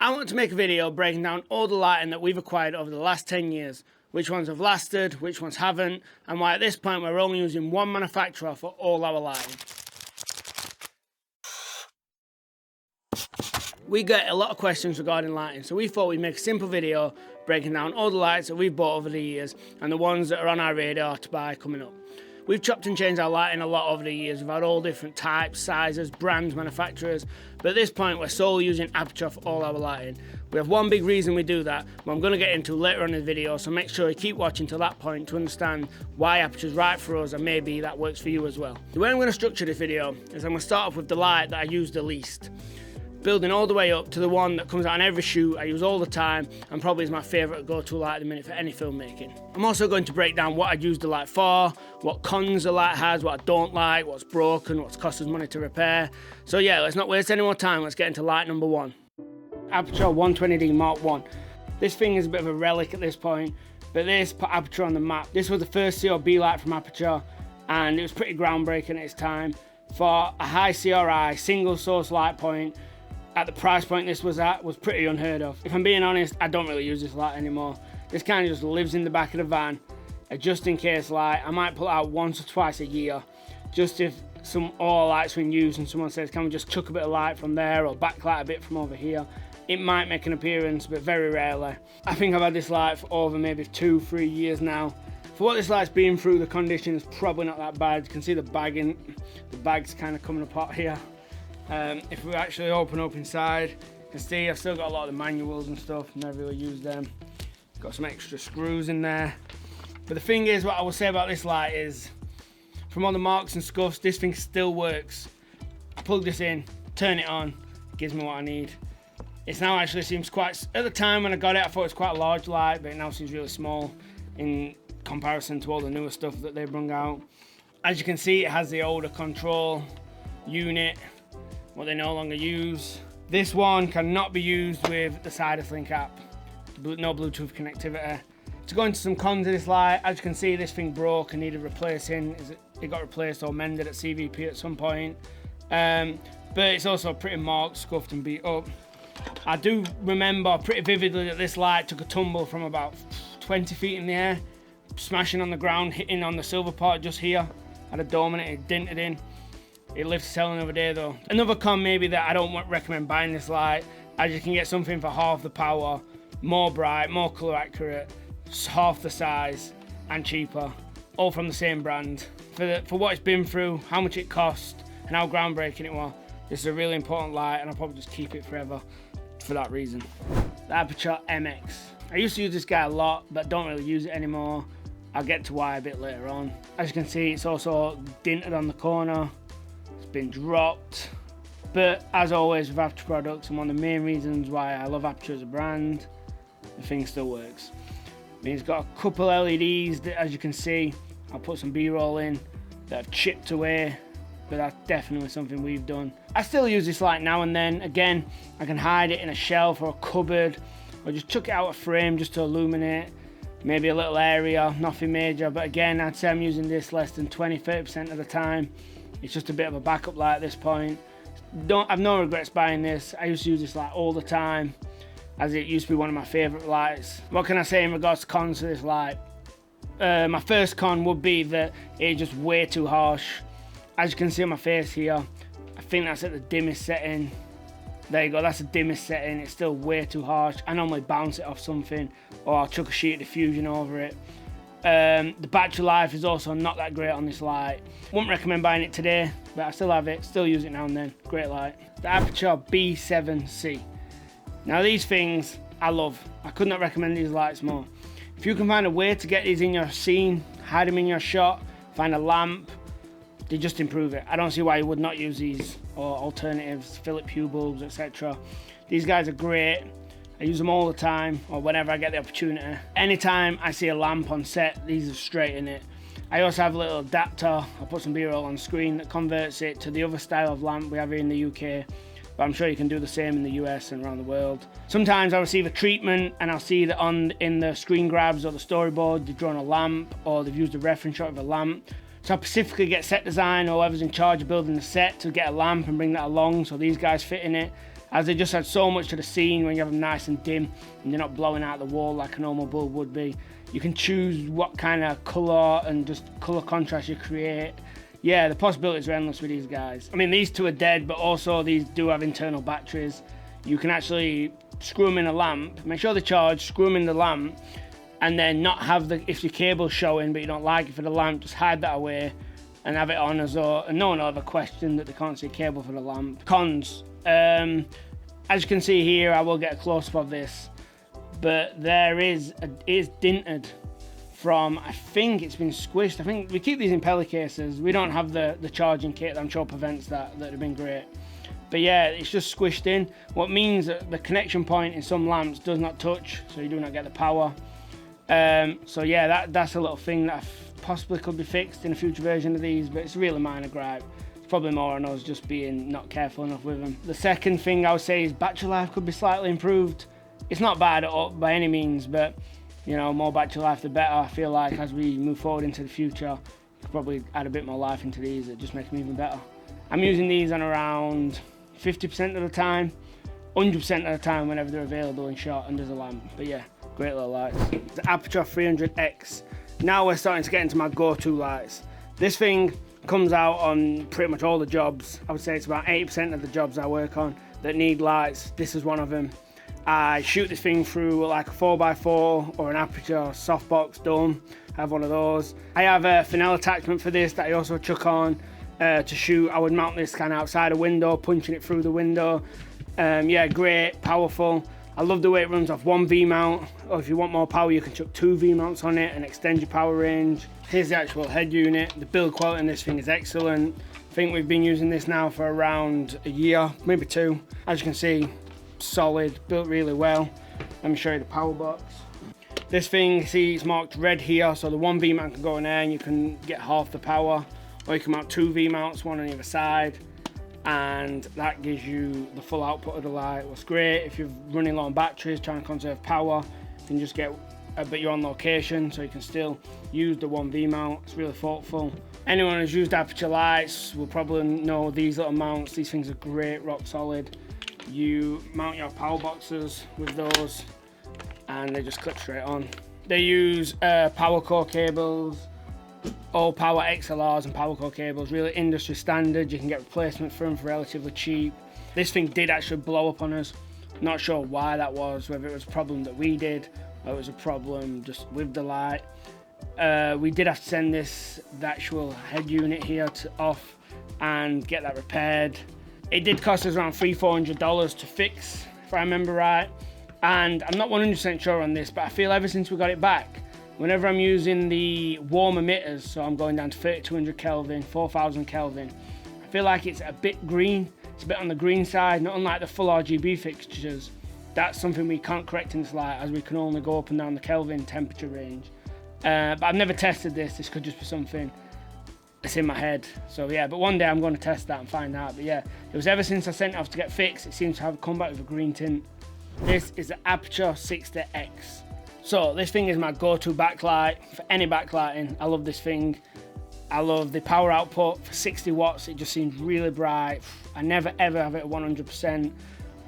I want to make a video breaking down all the lighting that we've acquired over the last 10 years, which ones have lasted, which ones haven't, and why at this point we're only using one manufacturer for all our lighting. We get a lot of questions regarding lighting, so we thought we'd make a simple video breaking down all the lights that we've bought over the years and the ones that are on our radar to buy coming up. We've chopped and changed our lighting a lot over the years. We've had all different types, sizes, brands, manufacturers, but at this point we're solely using Aputure for all our lighting. We have one big reason we do that, but I'm going to get into later on in the video, so make sure you keep watching till that point to understand why Aputure's right for us and maybe that works for you as well. The way I'm going to structure this video is I'm going to start off with the light that I use the least, building all the way up to the one that comes out on every shoot, I use all the time, and probably is my favourite go-to light at the minute for any filmmaking. I'm also going to break down what I'd use the light for, what cons the light has, what I don't like, what's broken, what's cost us money to repair. So yeah, let's not waste any more time, let's get into light number one. Aputure 120D Mark 1. This thing is a bit of a relic at this point, but this put Aputure on the map. This was the first CRB light from Aputure, and it was pretty groundbreaking at its time. For a high CRI, single source light point, at the price point this was at, was pretty unheard of. If I'm being honest, I don't really use this light anymore. This kind of just lives in the back of the van, a just in case light. I might pull it out once or twice a year, just if all light's been used and someone says, can we just chuck a bit of light from there or backlight a bit from over here? It might make an appearance, but very rarely. I think I've had this light for over maybe 2-3 years now. For what this light's been through, the condition is probably not that bad. You can see the bag's kind of coming apart here. If we actually open up inside, you can see I've still got a lot of the manuals and stuff, never really used them. Got some extra screws in there. But the thing is, what I will say about this light is, from all the marks and scuffs, this thing still works. I plug this in, turn it on, it gives me what I need. It now actually seems quite, at the time when I got it, I thought it was quite a large light, but it now seems really small in comparison to all the newer stuff that they've brought out. As you can see, it has the older control unit, what they no longer use. This one cannot be used with the SideSlink app. No Bluetooth connectivity. To go into some cons of this light, as you can see, this thing broke and needed replacing. It got replaced or mended at CVP at some point. But it's also pretty marked, scuffed and beat up. I do remember pretty vividly that this light took a tumble from about 20 feet in the air, smashing on the ground, hitting on the silver part just here. Had a dome in it, it dented in. It lives to sell another day though. Another con maybe that I don't recommend buying this light, as you can get something for half the power, more bright, more colour accurate, half the size and cheaper, all from the same brand. For what it's been through, how much it cost and how groundbreaking it was, this is a really important light and I'll probably just keep it forever for that reason. The Aputure MX. I used to use this guy a lot but don't really use it anymore. I'll get to why a bit later on. As you can see, it's also dinted on the corner. Been dropped, but as always with Aputure products, and one of the main reasons why I love Aputure as a brand, the thing still works. I mean, it's got a couple LEDs that, as you can see, I'll put some B-roll in, that have chipped away, but that's definitely something we've done. I still use this light now and then. Again, I can hide it in a shelf or a cupboard, or just chuck it out of frame just to illuminate maybe a little area, nothing major. But again, I'd say I'm using this less than 20-30% of the time. It's just a bit of a backup light at this point. I've no regrets buying this. I used to use this light all the time, as it used to be one of my favourite lights. What can I say in regards to cons to this light? My first con would be that it's just way too harsh. As you can see on my face here, I think that's at the dimmest setting. There you go, that's the dimmest setting. It's still way too harsh. I normally bounce it off something, or I'll chuck a sheet of diffusion over it. The battery life is also not that great on this light. Wouldn't recommend buying it today, but I still have it, still use it now and then. Great light. The Aputure B7C. Now these things I love. I could not recommend these lights more. If you can find a way to get these in your scene, hide them in your shot, find a lamp, they just improve it. I don't see why you would not use these or alternatives, Philip Hue bulbs, etc. These guys are great. I use them all the time, or whenever I get the opportunity. Anytime I see a lamp on set, these are straight in it. I also have a little adapter. I'll put some B-roll on screen that converts it to the other style of lamp we have here in the UK. But I'm sure you can do the same in the US and around the world. Sometimes I'll receive a treatment and I'll see that in the screen grabs or the storyboard, they've drawn a lamp or they've used a reference shot of a lamp. So I specifically get set design or whoever's in charge of building the set to get a lamp and bring that along so these guys fit in it. as they just add so much to the scene when you have them nice and dim and they're not blowing out the wall like a normal bulb would be. You can choose what kind of colour and just colour contrast you create. Yeah, the possibilities are endless with these guys. I mean, these two are dead, but also these do have internal batteries. You can actually screw them in a lamp, make sure they charge, screw them in the lamp, and then not have if your cable's showing but you don't like it for the lamp, just hide that away and have it on as though, and no one will ever question that they can't see a cable for the lamp. Cons. As you can see here, I will get a close-up of this, but it's dinted from, I think it's been squished. I think we keep these in pellet cases. We don't have the charging kit that I'm sure prevents that. That'd have been great. But yeah, it's just squished in, what means that the connection point in some lamps does not touch, so you do not get the power. So yeah, that's a little thing that possibly could be fixed in a future version of these, but it's a really minor gripe. It's probably more on us just being not careful enough with them. The second thing I would say is battery life could be slightly improved. It's not bad by any means, but you know, more battery life the better. I feel like as we move forward into the future, you could probably add a bit more life into these. It just makes them even better. I'm using these on around 50% of the time, 100% of the time whenever they're available and shot under the lamp. But yeah, great little lights. The Aputure 300X. Now we're starting to get into my go-to lights. This thing comes out on pretty much all the jobs. I would say it's about 80% of the jobs I work on that need lights. This is one of them. I shoot this thing through like a 4x4 or an Aputure softbox dome. I have one of those. I have a Fresnel attachment for this that I also chuck on to shoot. I would mount this kind of outside a window, punching it through the window. Yeah, great, powerful. I love the way it runs off one V-mount, or if you want more power you can chuck two V-mounts on it and extend your power range. Here's the actual head unit. The build quality on this thing is excellent. I think we've been using this now for around a year, maybe two. As you can see, solid, built really well. Let me show you the power box. This thing, see, it's marked red here, so the one V-mount can go in there and you can get half the power, or you can mount two V-mounts, one on either side, and that gives you the full output of the light. What's great, if you're running low on batteries, trying to conserve power, you can just get, but you're on location, so you can still use the one V-mount. It's really thoughtful. Anyone who's used Aputure lights will probably know these little mounts. These things are great, rock solid. You mount your power boxes with those and they just clip straight on. They use power core cables, all power XLRs and power core cables, really industry standard. You can get replacements for them for relatively cheap. This thing did actually blow up on us. Not sure why that was, whether it was a problem that we did or it was a problem just with the light. We did have to send the actual head unit here off and get that repaired. It did cost us around $300-400 to fix, if I remember right. And I'm not 100% sure on this, but I feel ever since we got it back, whenever I'm using the warm emitters, so I'm going down to 3200 Kelvin, 4000 Kelvin, I feel like it's a bit green. It's a bit on the green side, not unlike the full RGB fixtures. That's something we can't correct in this light, as we can only go up and down the Kelvin temperature range. But I've never tested this. This could just be something that's in my head. So yeah, but one day I'm going to test that and find out. But yeah, it was ever since I sent it off to get fixed, it seems to have come back with a green tint. This is the Aputure 60X. So this thing is my go-to backlight for any backlighting. I love this thing. I love the power output for 60 watts. It just seems really bright. I never ever have it at 100%.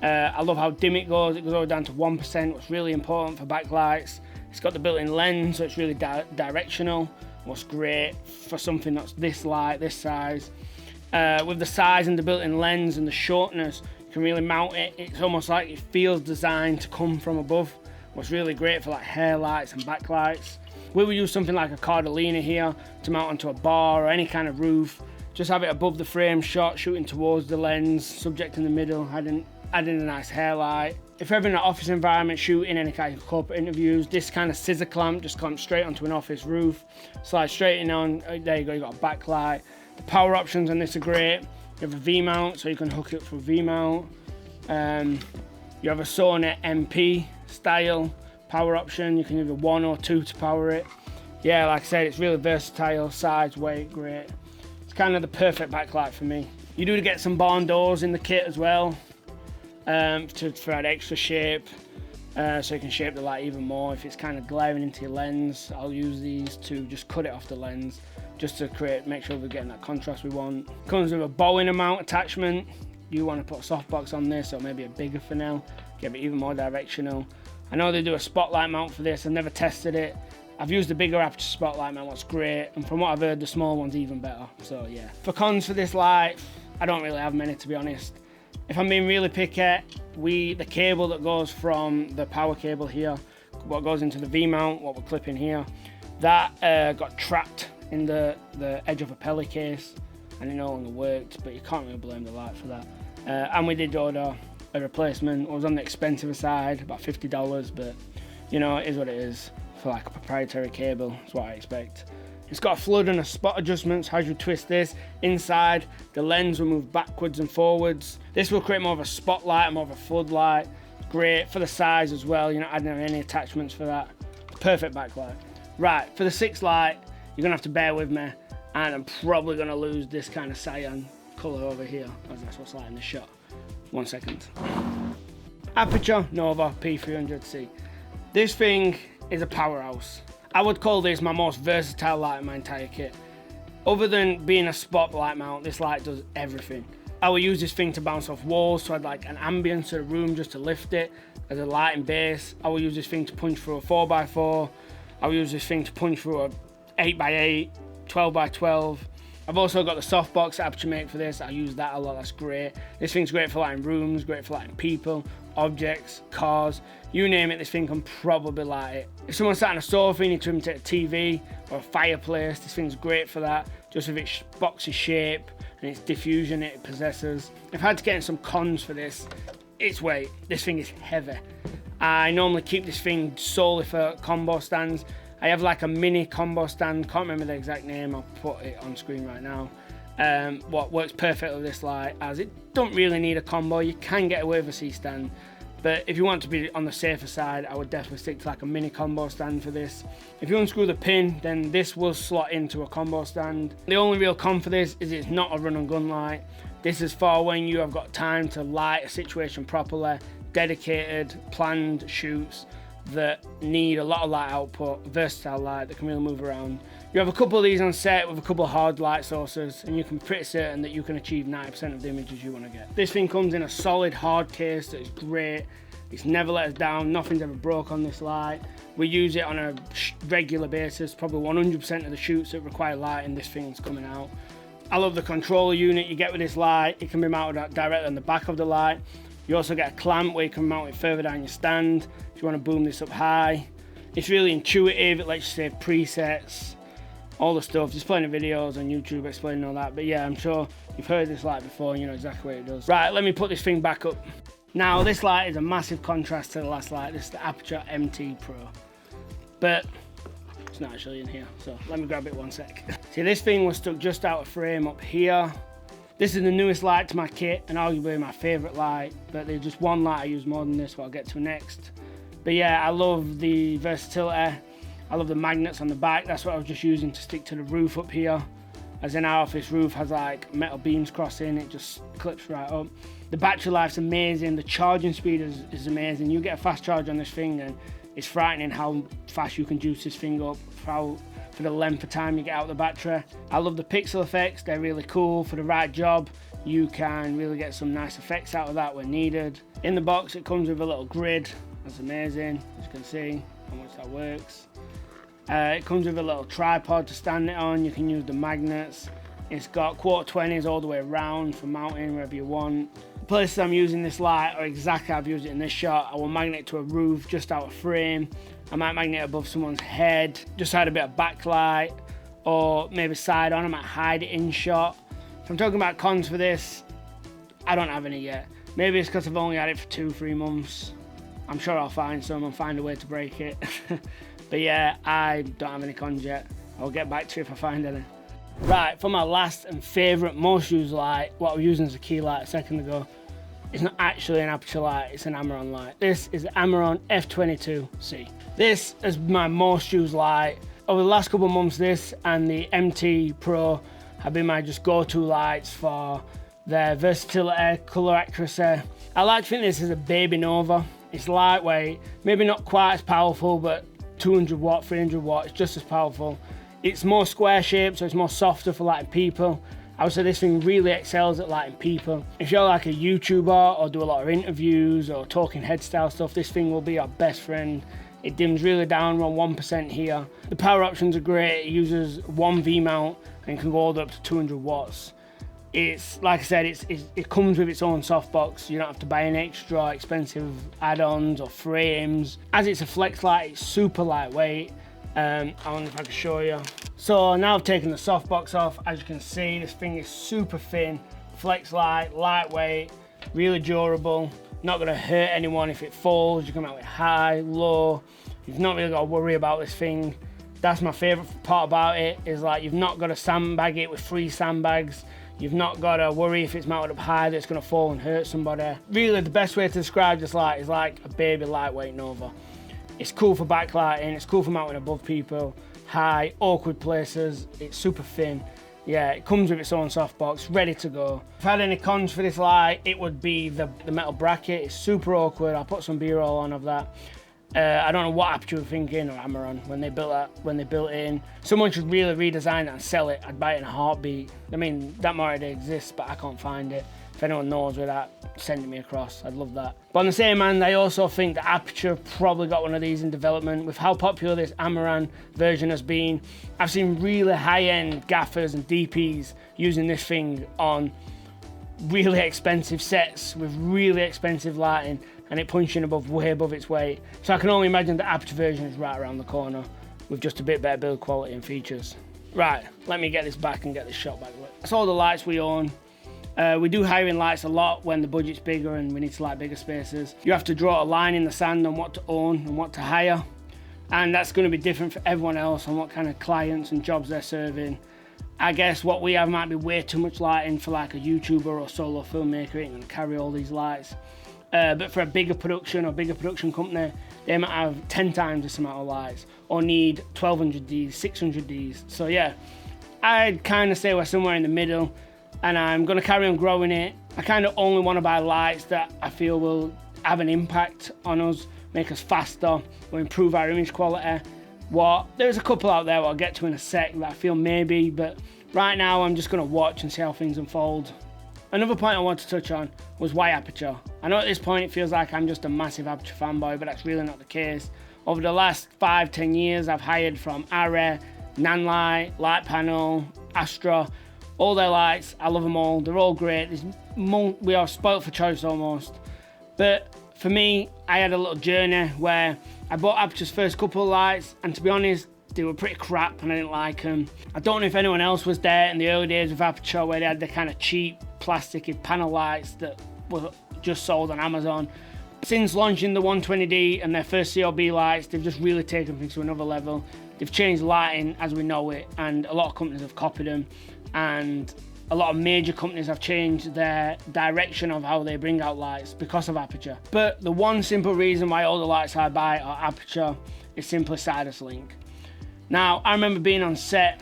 I love how dim it goes. It goes all down to 1%, what's really important for backlights. It's got the built-in lens, so it's really directional. What's great for something that's this light, this size. With the size and the built-in lens and the shortness, you can really mount it. It's almost like it feels designed to come from above. What's really great for like hair lights and backlights. We would use something like a Cardellina here to mount onto a bar or any kind of roof. Just have it above the frame shot, shooting towards the lens, subject in the middle, adding a nice hair light. If you're ever in an office environment shooting any kind of corporate interviews, this kind of scissor clamp just clamps straight onto an office roof, slides straight in on, there you go, you got a backlight. The power options on this are great. You have a V-mount, so you can hook it up to a V-mount. You have a Sony MP style power option. You can either 1 or 2 to power it. Yeah, like I said, it's really versatile, size, weight, great. It's kind of the perfect backlight for me. You do get some barn doors in the kit as well, for add extra shape, so you can shape the light even more. If it's kind of glaring into your lens, I'll use these to just cut it off the lens, just to make sure we're getting that contrast we want. Comes with a bowing mount attachment. you want to put a softbox on this, or maybe a bigger Fresnel, give it even more directional. I know they do a spotlight mount for this. I've never tested it. I've used the bigger Aputure spotlight mount, what's great, and from what I've heard, the small one's even better. So yeah. For cons for this light, I don't really have many, to be honest. If I'm being really picky, the cable that goes from the power cable here, what goes into the V-mount, what we're clipping here, that got trapped in the edge of a Pelly case, and it no longer worked, but you can't really blame the light for that. And we did order a replacement. It was on the expensive side, about $50, but you know, it is what it is. For like a proprietary cable, that's what I expect. It's got a flood and a spot adjustments. As you twist this inside, the lens will move backwards and forwards. This will create more of a spotlight, more of a floodlight. Great for the size as well. You're not adding any attachments for that. Perfect backlight. Right, for the 6 light, you're gonna have to bear with me, and I'm probably gonna lose this kind of cyan color over here, as that's what's lighting the shot. 1 second. Aputure Nova P300C. This thing is a powerhouse. I would call this my most versatile light in my entire kit. Other than being a spotlight mount, this light does everything. I will use this thing to bounce off walls, so I'd like an ambience to the room just to lift it as a lighting base. I will use this thing to punch through a 4x4. I will use this thing to punch through a 8x8, 12x12. I've also got the softbox that Aputure make for this. I use that a lot, that's great. This thing's great for lighting rooms, great for lighting people, objects, cars, you name it, this thing can probably light it. If someone's sat on a sofa, you need to imitate a TV or a fireplace, this thing's great for that, just with its boxy shape and its diffusion it possesses. If I had to get in some cons for this, its weight. This thing is heavy. I normally keep this thing solely for combo stands. I have like a mini combo stand, can't remember the exact name, I'll put it on screen right now. What works perfectly with this light, as it don't really need a combo. You can get away with a C-stand, but if you want to be on the safer side, I would definitely stick to like a mini combo stand for this. If you unscrew the pin, then this will slot into a combo stand. The only real con for this is it's not a run and gun light. This is for when you have got time to light a situation properly, dedicated, planned shoots that need a lot of light output, versatile light that can really move around. You have a couple of these on set with a couple of hard light sources, and you can be pretty certain that you can achieve 90% of the images you want to get. This thing comes in a solid hard case that is great. It's never let us down, nothing's ever broke on this light. We use it on a regular basis, probably 100% of the shoots that require lighting, this thing's coming out. I love the controller unit you get with this light. It can be mounted directly on the back of the light. You also get a clamp where you can mount it further down your stand if you want to boom this up high. It's really intuitive, it lets you save presets, all the stuff. There's plenty of videos on YouTube explaining all that, but yeah, I'm sure you've heard this light before and you know exactly what it does. Right, let me put this thing back up. Now, this light is a massive contrast to the last light. This is the Aputure MT Pro, but it's not actually in here, so let me grab it 1 sec. See, this thing was stuck just out of frame up here. This is the newest light to my kit and arguably my favourite light, but there's just one light I use more than this, what I'll get to next. But yeah, I love the versatility. I love the magnets on the back. That's what I was just using to stick to the roof up here. As in our office roof has like metal beams crossing, it just clips right up. The battery life's amazing, the charging speed is amazing. You get a fast charge on this thing and it's frightening how fast you can juice this thing up for the length of time you get out the battery. I love the pixel effects, they're really cool. For the right job, you can really get some nice effects out of that when needed. In the box, it comes with a little grid. That's amazing, as you can see how much that works. It comes with a little tripod to stand it on. You can use the magnets. It's got 1/4-20s all the way around for mounting wherever you want. The places I'm using this light are exactly how I've used it in this shot. I will magnet it to a roof just out of frame. I might magnet it above someone's head, just add a bit of backlight, or maybe side on. I might hide it in shot. If I'm talking about cons for this, I don't have any yet. Maybe it's because I've only had it for 2-3 months. I'm sure I'll find some and find a way to break it. But yeah, I don't have any cons yet. I'll get back to you if I find any. Right, for my last and favourite, most used light, what I was using as a key light a second ago, it's not actually an Aputure light, it's an Amaron light. This is the Amaron F22C. This is my most used light. Over the last couple of months, this and the MT Pro have been my just go-to lights for their versatility, colour accuracy. I like to think this is a baby Nova. It's lightweight, maybe not quite as powerful, but 200 watt, 300 watt, it's just as powerful. It's more square shaped, so it's more softer for lighting people, I would say this thing really excels at lighting people. If you're like a YouTuber or do a lot of interviews or talking head style stuff, this thing will be your best friend. It dims really down around 1% here. The power options are great. It uses one V mount and can go all the way up to 200 watts. It's, like I said, it comes with its own softbox. You don't have to buy any extra expensive add-ons or frames. As it's a flex light, it's super lightweight. I wonder if I can show you. So now I've taken the softbox off. As you can see, this thing is super thin, flex light, lightweight, really durable. Not gonna hurt anyone if it falls. You come out with high, low. You've not really got to worry about this thing. That's my favorite part about it, is like you've not got to sandbag it with 3 sandbags. You've not got to worry if it's mounted up high that it's gonna fall and hurt somebody. Really, the best way to describe this light is like a baby lightweight Nova. It's cool for backlighting, it's cool for mounting above people, high, awkward places. It's super thin. Yeah, it comes with its own softbox, ready to go. If I had any cons for this light, it would be the metal bracket. It's super awkward. I'll put some B-roll on of that. I don't know what Aputure were thinking, or Amaran, when they built it in. Someone should really redesign it and sell it. I'd buy it in a heartbeat. I mean, that already exists, but I can't find it. If anyone knows where that, send it me across. I'd love that. But on the same hand, I also think that Aputure probably got one of these in development. With how popular this Amaran version has been, I've seen really high-end gaffers and DPs using this thing on really expensive sets with really expensive lighting, and it punching way above its weight. So I can only imagine the Aputure version is right around the corner with just a bit better build quality and features. Right, let me get this back and get this shot back. That's all the lights we own. We do hire in lights a lot when the budget's bigger and we need to light bigger spaces. You have to draw a line in the sand on what to own and what to hire. And that's going to be different for everyone else on what kind of clients and jobs they're serving. I guess what we have might be way too much lighting for like a YouTuber or solo filmmaker. It ain't going to carry all these lights. But for a bigger production or bigger production company, they might have 10 times this amount of lights or need 1200Ds, 600Ds. So yeah, I'd kind of say we're somewhere in the middle, and I'm going to carry on growing it. I kind of only want to buy lights that I feel will have an impact on us, make us faster, or improve our image quality. There's a couple out there what I'll get to in a sec that I feel maybe, but right now I'm just going to watch and see how things unfold. Another point I want to touch on was why Aputure. I know at this point it feels like I'm just a massive Aputure fanboy, but that's really not the case. Over the last 5-10 years, I've hired from Array, Nanlite, Light Panel, Astra, all their lights. I love them all. They're all great. We are spoilt for choice almost. But for me, I had a little journey where I bought Aputure's first couple of lights, and to be honest, they were pretty crap and I didn't like them. I don't know if anyone else was there in the early days of Aputure where they had the kind of cheap plasticky panel lights that were just sold on Amazon. Since launching the 120D and their first COB lights, they've just really taken things to another level. They've changed lighting as we know it, and a lot of companies have copied them, and a lot of major companies have changed their direction of how they bring out lights because of Aputure. But the one simple reason why all the lights I buy are Aputure is simply Sidus Link. Now, I remember being on set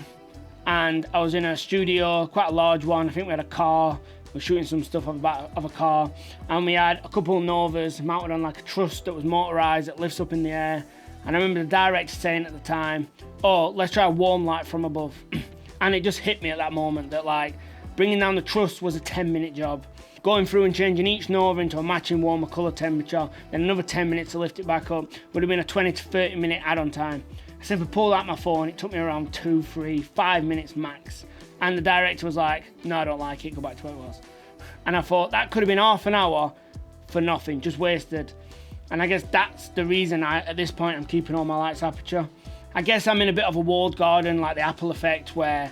and I was in a studio, quite a large one. I think we had a car. We were shooting some stuff of a car, and we had a couple of Novas mounted on like a truss that was motorized that lifts up in the air. And I remember the director saying at the time, "Oh, let's try a warm light from above." And it just hit me at that moment that like bringing down the truss was a 10-minute job. Going through and changing each Nova into a matching warmer colour temperature, then another 10 minutes to lift it back up, would have been a 20 to 30 minute add-on time. I simply pulled out my phone. It took me around 2, 3, 5 minutes max. And the director was like, "No, I don't like it, go back to where it was." And I thought that could have been half an hour for nothing, just wasted. And I guess that's the reason at this point I'm keeping all my lights Aputure. I guess I'm in a bit of a walled garden, like the Apple effect, where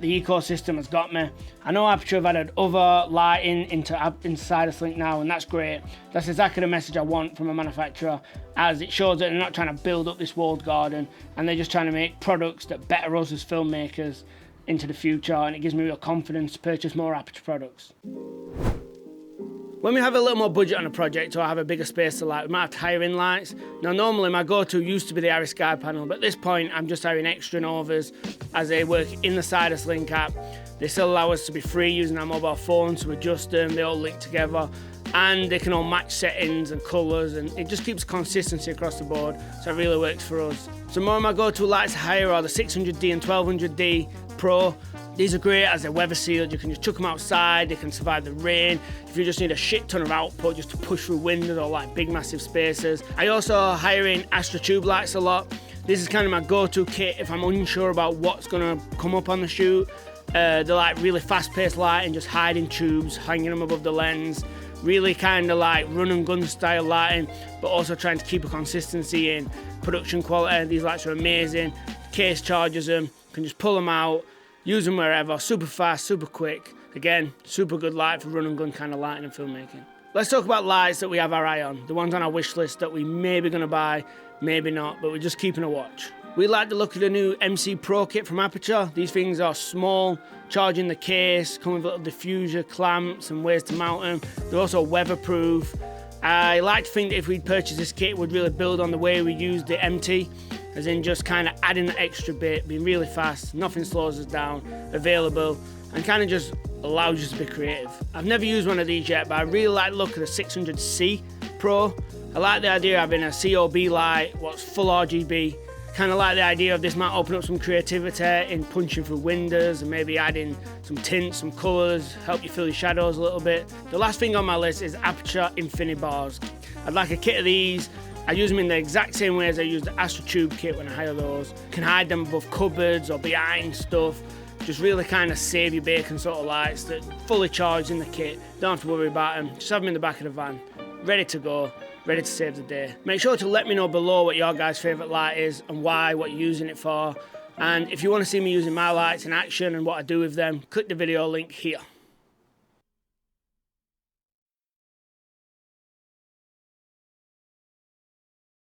the ecosystem has got me. I know Aputure have added other lighting into Sidus Link now, and that's great. That's exactly the message I want from a manufacturer, as it shows that they're not trying to build up this walled garden, and they're just trying to make products that better us as filmmakers into the future, and it gives me real confidence to purchase more Aputure products. When we have a little more budget on a project or I have a bigger space to light, we might have to hire in lights. Now normally my go-to used to be the Array Sky panel, but at this point I'm just hiring extra Novas as they work in the Sidus Link app. They still allow us to be free using our mobile phone to adjust them, they all link together, and they can all match settings and colours, and it just keeps consistency across the board, so it really works for us. So more of my go-to lights to hire are the 600D and 1200D Pro. These are great as they're weather sealed. You can just chuck them outside, they can survive the rain. If you just need a shit ton of output just to push through windows or like big massive spaces. I also hire in Aputure lights a lot. This is kind of my go-to kit if I'm unsure about what's gonna come up on the shoot. They're like really fast-paced lighting, just hiding tubes, hanging them above the lens. Really kind of like run and gun style lighting, but also trying to keep a consistency in production quality. These lights are amazing. Case charges them, can just pull them out, use them wherever, super fast, super quick. Again, super good light for run and gun kind of lighting and filmmaking. Let's talk about lights that we have our eye on, the ones on our wish list that we may be gonna buy, maybe not, but we're just keeping a watch. We like the look of the new MC Pro kit from Aputure. These things are small, charge in the case, come with little diffuser clamps and ways to mount them. They're also weatherproof. I like to think that if we'd purchased this kit, we'd really build on the way we used the MT, as in just kind of adding that extra bit, being really fast, nothing slows us down, available, and kind of just allows you to be creative. I've never used one of these yet, but I really like the look of the 600C Pro. I like the idea of having a COB light, what's full RGB. Kind of like the idea of this might open up some creativity in punching through windows and maybe adding some tints, some colours, help you fill your shadows a little bit. The last thing on my list is Aputure Infinity bars. I'd like a kit of these. I use them in the exact same way as I use the Astrotube kit when I hire those. Can hide them above cupboards or behind stuff. Just really kind of save your bacon sort of lights that fully charged in the kit. Don't have to worry about them. Just have them in the back of the van, ready to go. Ready to save the day. Make sure to let me know below what your guys' favourite light is and why, what you're using it for. And if you want to see me using my lights in action and what I do with them, click the video link here.